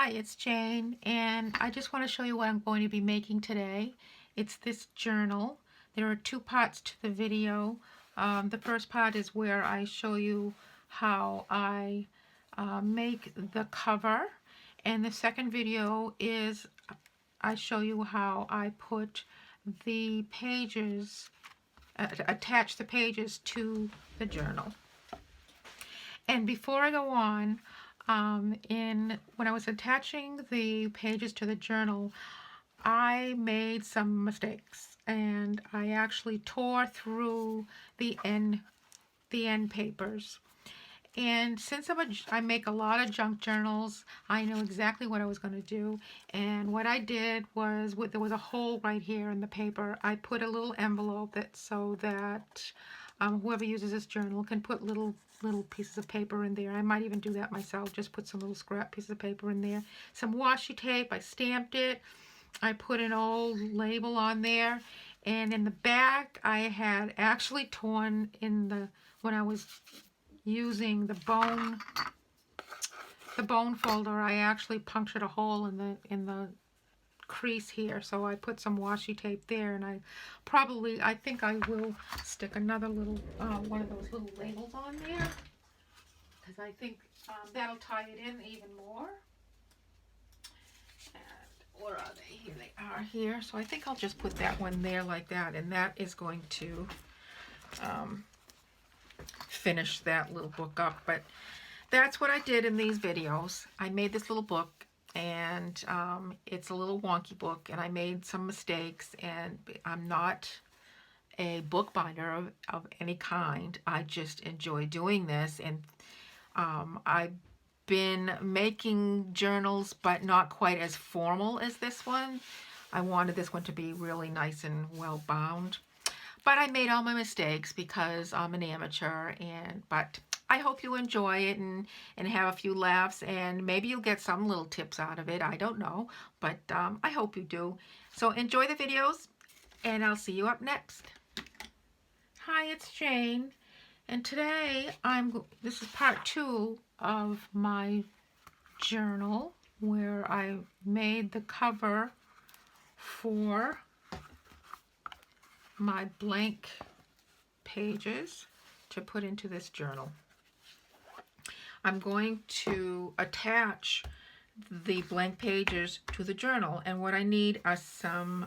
Hi, it's Jane, and I just want to show you what I'm going to be making today. It's this journal. There are two parts to the video. The first part is where I show you how I make the cover, and the second video is I show you how I put the pages, attach the pages to the journal. And before I go on, when I was attaching the pages to the journal, I made some mistakes, and I actually tore through the end papers. And since I make a lot of junk journals, I know exactly what I was going to do. And what I did was, there was a hole right here in the paper. I put a little envelope so that whoever uses this journal can put little pieces of paper in there. I might even do that myself, just put some little scrap pieces of paper in there. Some washi tape, I stamped it. I put an old label on there. And in the back, I had actually torn when I was using the bone folder, I actually punctured a hole in the crease here, so I put some washi tape there, and I think I will stick another little one of those little labels on there, because I think that'll tie it in even more. And where are they? Here they are here. So I think I'll just put that one there like that, and that is going to finish that little book up. But that's what I did in these videos. I made this little book, and it's a little wonky book, and I made some mistakes, and I'm not a bookbinder of any kind. I just enjoy doing this, and I've been making journals, but not quite as formal as this one. I wanted this one to be really nice and well bound. But I made all my mistakes because I'm an amateur, but I hope you enjoy it and have a few laughs, and maybe you'll get some little tips out of it. I don't know, but I hope you do. So enjoy the videos, and I'll see you up next. Hi, it's Jane, and today this is part 2 of my journal where I made the cover for my blank pages to put into this journal. I'm going to attach the blank pages to the journal, and what I need are some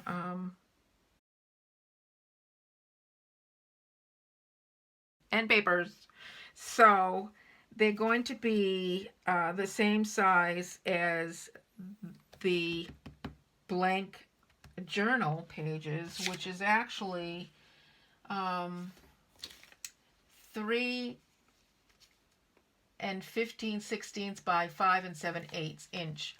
end papers. So they're going to be the same size as the blank journal pages, which is actually 3 15/16 by 5 7/8 inch.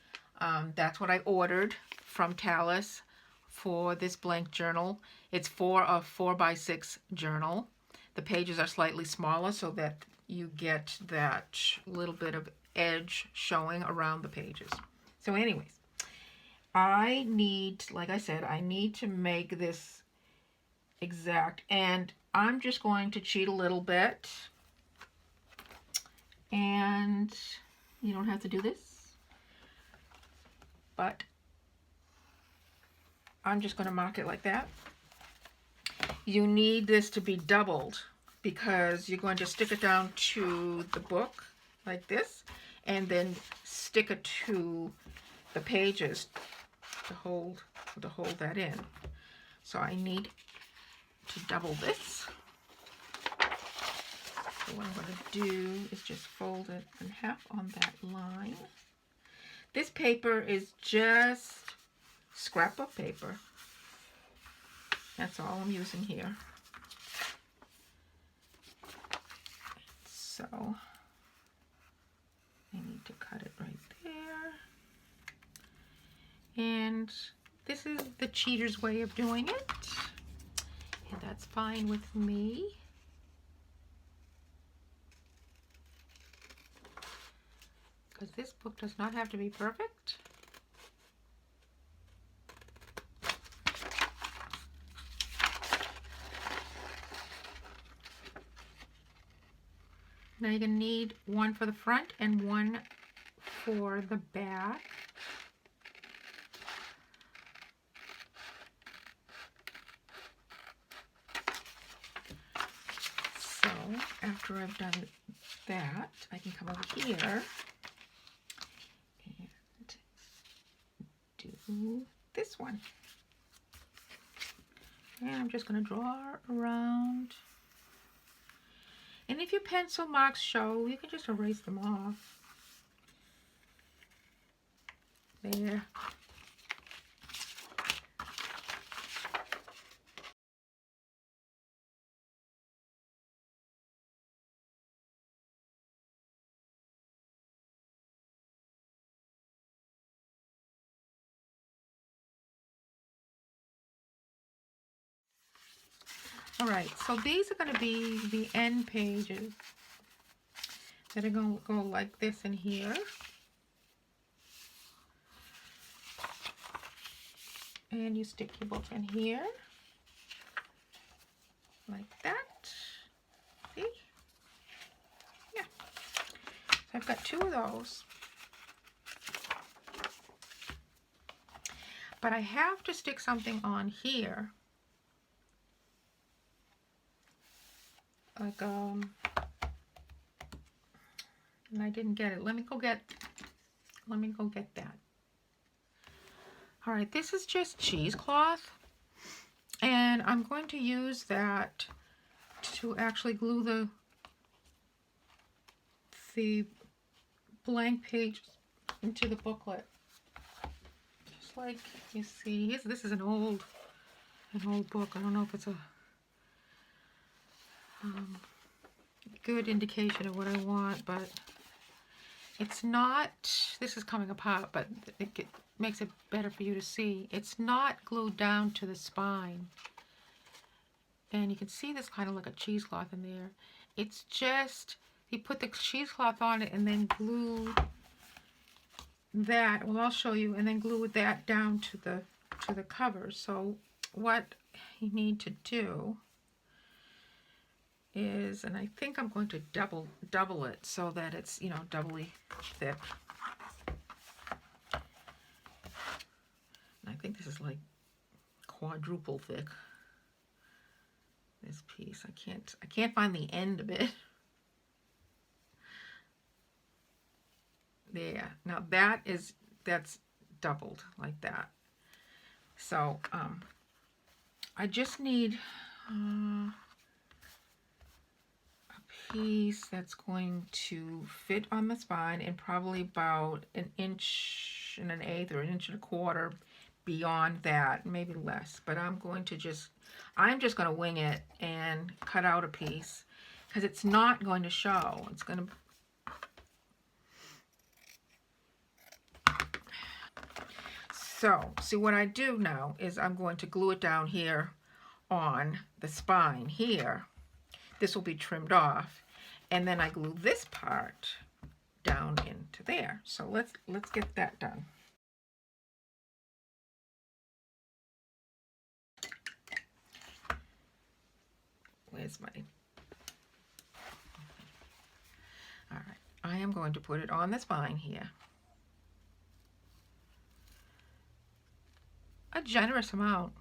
That's what I ordered from Talus for this blank journal. It's for a 4x6 journal. The pages are slightly smaller so that you get that little bit of edge showing around the pages. So anyways, I need, like I said, I need to make this exact, and I'm just going to cheat a little bit, and you don't have to do this, but I'm just going to mark it like that. You need this to be doubled because you're going to stick it down to the book like this, and then stick it to the pages to hold that in. So I need to double this. So what I'm going to do is just fold it in half on that line. This paper is just scrapbook paper. That's all I'm using here. So I need to cut it right there. And this is the cheater's way of doing it, and that's fine with me. Because this book does not have to be perfect. Now you're going to need one for the front and one for the back. after I've done that, I can come over here and do this one. And I'm just going to draw around. And if your pencil marks show, you can just erase them off. There. All right, so these are going to be the end pages that are going to go like this in here. And you stick your book in here, like that. See? Yeah. So I've got 2 of those. But I have to stick something on here. Like, and I didn't get it. Let me go get that. All right, this is just cheesecloth, and I'm going to use that to actually glue the blank page into the booklet. Just like you see, this is an old book. I don't know if it's a good indication of what I want, but it's not. This is coming apart, but it makes it better for you to see. It's not glued down to the spine. And you can see this kind of like a cheesecloth in there. It's just, you put the cheesecloth on it and then glue that. Well, I'll show you. And then glue that down to the cover. So what you need to do is, and I think I'm going to double it so that it's, you know, doubly thick. I think this is like quadruple thick. This piece, I can't find the end of it. There. Now that's doubled like that. So I just need a piece that's going to fit on the spine and probably about 1 1/8 or 1 1/4 beyond that, maybe less. But I'm just going to wing it and cut out a piece because it's not going to show. It's going to So, see what I do now is I'm going to glue it down here on the spine here. This will be trimmed off, and then I glue this part down into there. So let's get that done. Where's my... All right, I am going to put it on the spine here. A generous amount.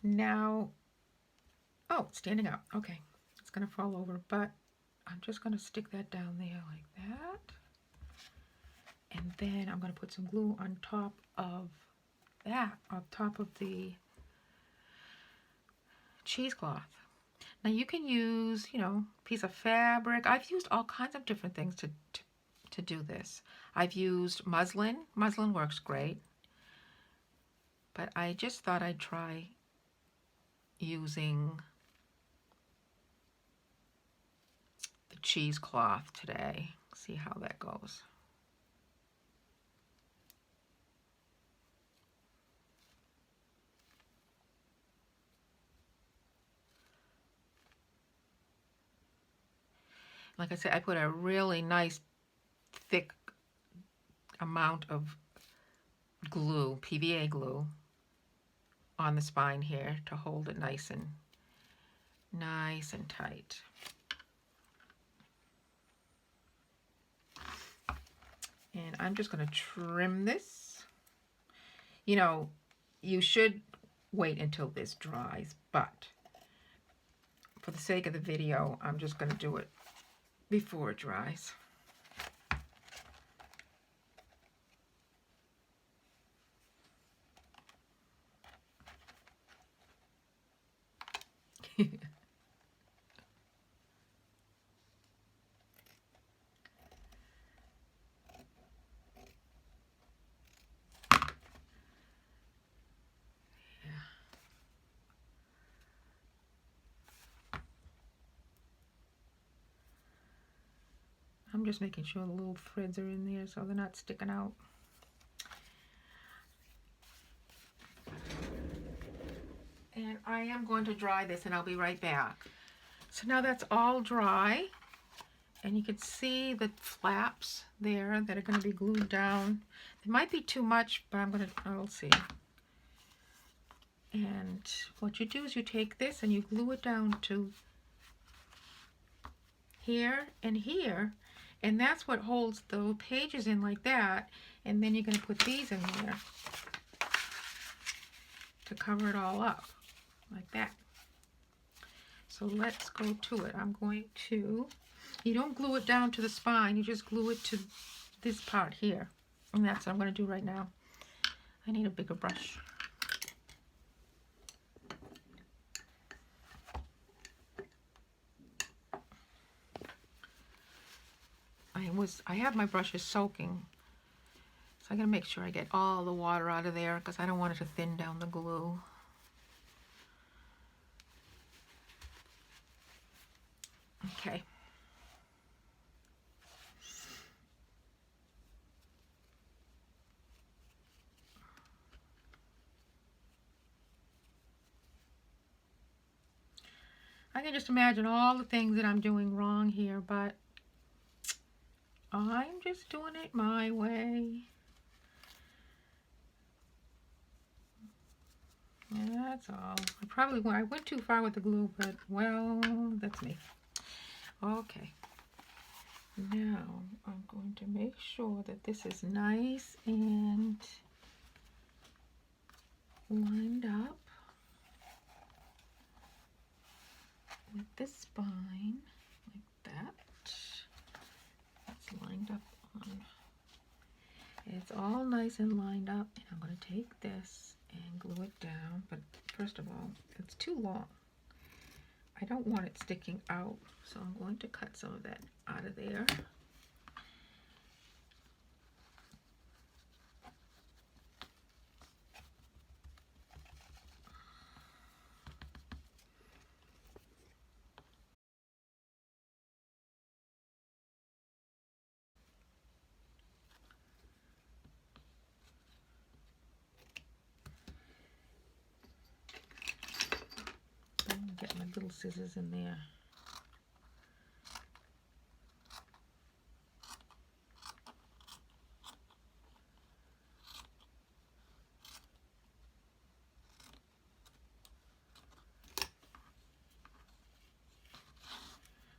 Now, oh, it's standing up. Okay, it's going to fall over, but I'm just going to stick that down there like that. And then I'm going to put some glue on top of that, on top of the cheesecloth. Now you can use, you know, a piece of fabric. I've used all kinds of different things to do this. I've used muslin. Muslin works great. But I just thought I'd try using the cheesecloth today. See how that goes. Like I said, I put a really nice thick amount of glue, PVA glue, on the spine here to hold it nice and tight. And I'm just going to trim this. You know, you should wait until this dries, but for the sake of the video, I'm just going to do it before it dries. I'm just making sure the little threads are in there so they're not sticking out. And I am going to dry this and I'll be right back. So now that's all dry. And you can see the flaps there that are going to be glued down. It might be too much, but I'll see. And what you do is you take this and you glue it down to here and here. And that's what holds the pages in like that. And then you're going to put these in there to cover it all up like that. So let's go to it. I'm going to, you don't glue it down to the spine, you just glue it to this part here. And that's what I'm going to do right now. I need a bigger brush. I have my brushes soaking, so I gotta make sure I get all the water out of there because I don't want it to thin down the glue. Okay. I can just imagine all the things that I'm doing wrong here, but I'm just doing it my way. That's all. I went too far with the glue, but well, that's me. Okay. Now I'm going to make sure that this is nice and lined up with the spine like that. It's lined up on. It's all nice and lined up, and I'm going to take this and glue it down. But first of all, it's too long. I don't want it sticking out, so I'm going to cut some of that out of there. Get my little scissors in there.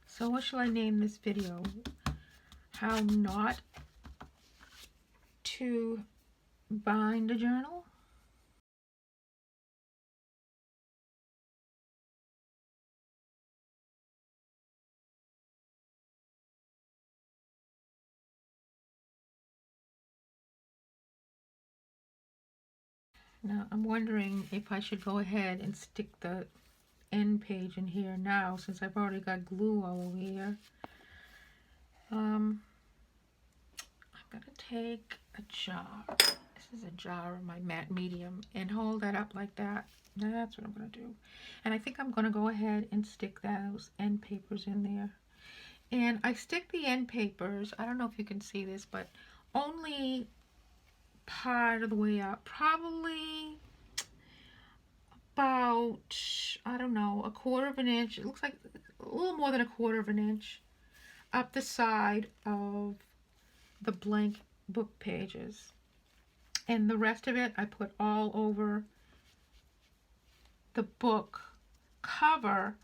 So what shall I name this video? How not to bind a journal? Now I'm wondering if I should go ahead and stick the end page in here now, since I've already got glue all over here. I'm gonna take a jar. This is a jar of my matte medium, and hold that up like that. That's what I'm gonna do. And I think I'm gonna go ahead and stick those end papers in there. And I stick the end papers, I don't know if you can see this, but only part of the way up, probably about, I don't know, 1/4 of an inch. It looks like a little more than 1/4 of an inch up the side of the blank book pages. And the rest of it I put all over the book cover,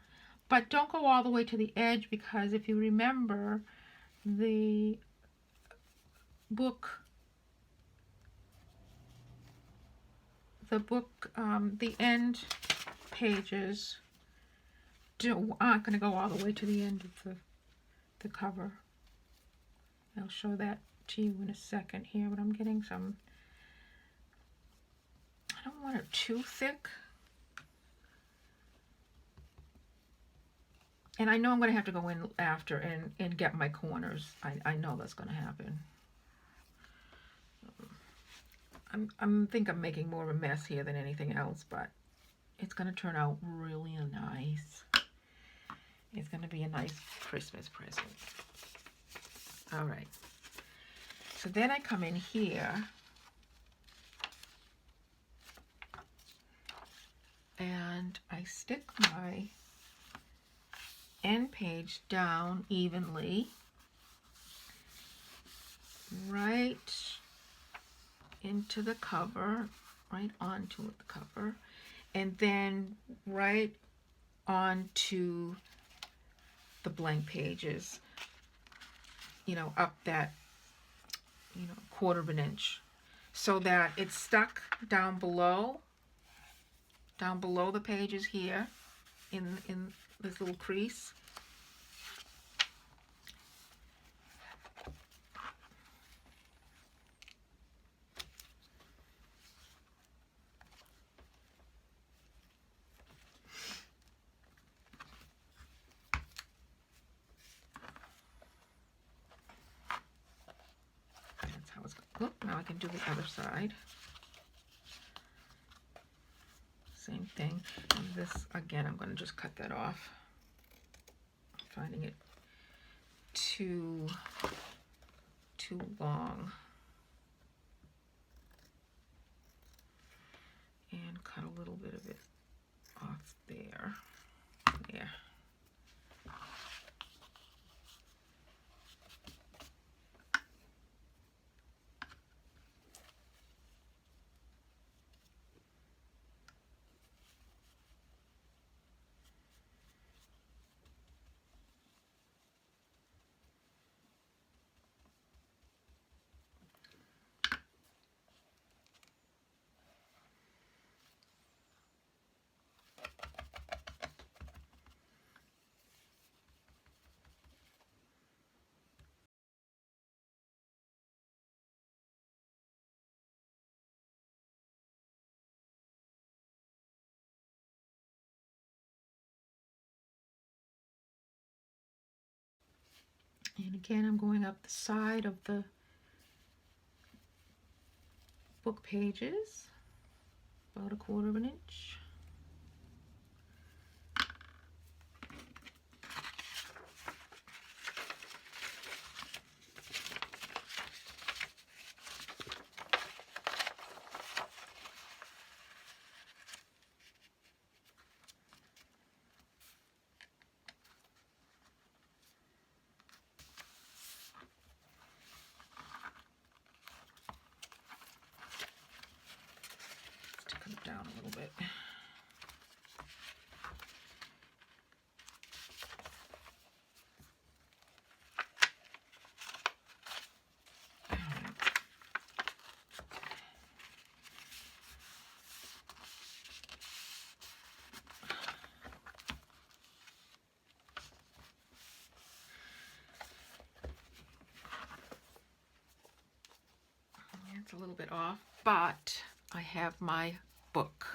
but don't go all the way to the edge, because if you remember, the book, the end pages aren't going to go all the way to the end of the cover. I'll show that to you in a second here, but I'm getting some, I don't want it too thick. And I know I'm going to have to go in after and get my corners. I know that's going to happen. I think I'm making more of a mess here than anything else, but it's going to turn out really nice. It's going to be a nice Christmas present. All right. So then I come in here and I stick my end page down evenly right into the cover, right onto the cover, and then right onto the blank pages, you know, up that, you know, 1/4 of an inch, so that it's stuck down below the pages here in this little crease. That's how it's going. Oh, now I can do the other side. Same thing. And this, again, I'm going to just cut that off. I'm finding it too long. And cut a little bit of it off there. There. And again, I'm going up the side of the book pages, about 1/4 of an inch. Down a little bit. It's a little bit off, but I have my book.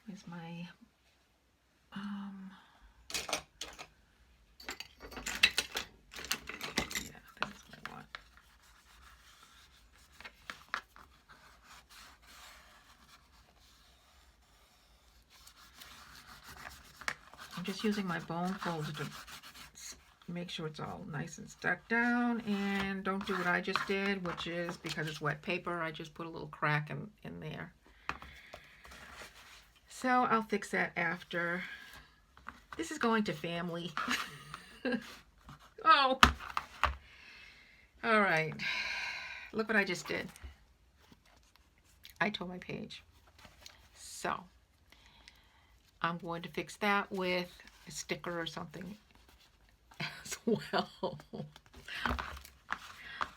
Here's my yeah, that's what I want. I'm just using my bone folder to make sure it's all nice and stuck down, and don't do what I just did, which is, because it's wet paper, I just put a little crack in there. So I'll fix that after. This is going to family. Oh, All right, look what I just did. I tore my page. So I'm going to fix that with a sticker or something as well.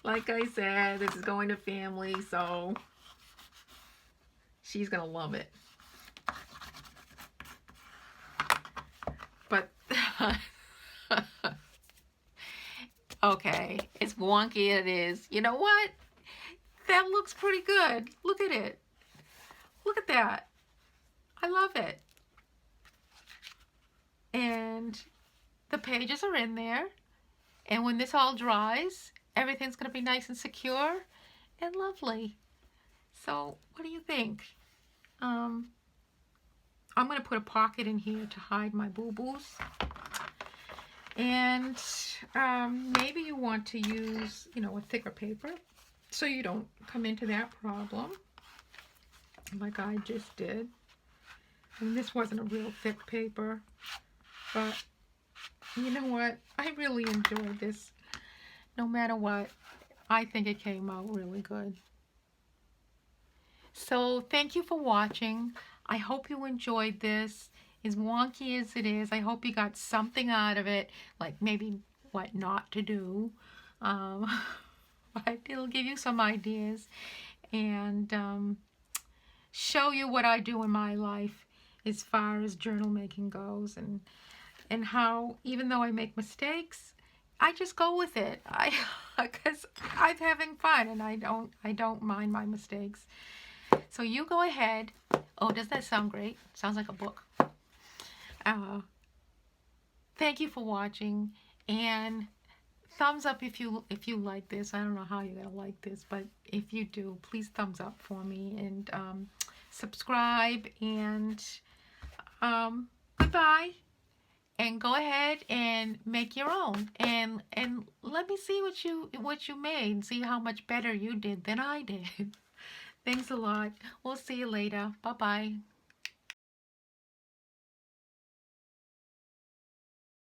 Like I said, this is going to family, so she's gonna love it. But okay, it's wonky, it is. You know what? That looks pretty good. Look at it. Look at that. I love it. And the pages are in there. And when this all dries, everything's going to be nice and secure and lovely. So what do you think? I'm going to put a pocket in here to hide my boo-boos. And maybe you want to use, you know, a thicker paper so you don't come into that problem like I just did. And this wasn't a real thick paper, but you know what? I really enjoyed this. No matter what, I think it came out really good. So thank you for watching. I hope you enjoyed this. As wonky as it is, I hope you got something out of it, like maybe what not to do. But it'll give you some ideas and show you what I do in my life as far as journal making goes, and how even though I make mistakes, I just go with it. Because I'm having fun and I don't mind my mistakes. So you go ahead. Oh, does that sound great? Sounds like a book. Thank you for watching, and thumbs up if you like this. I don't know how you're gonna like this, but if you do, please thumbs up for me, and subscribe, and goodbye. And go ahead and make your own, and let me see what you made. See how much better you did than I did. Thanks a lot. We'll see you later. Bye bye.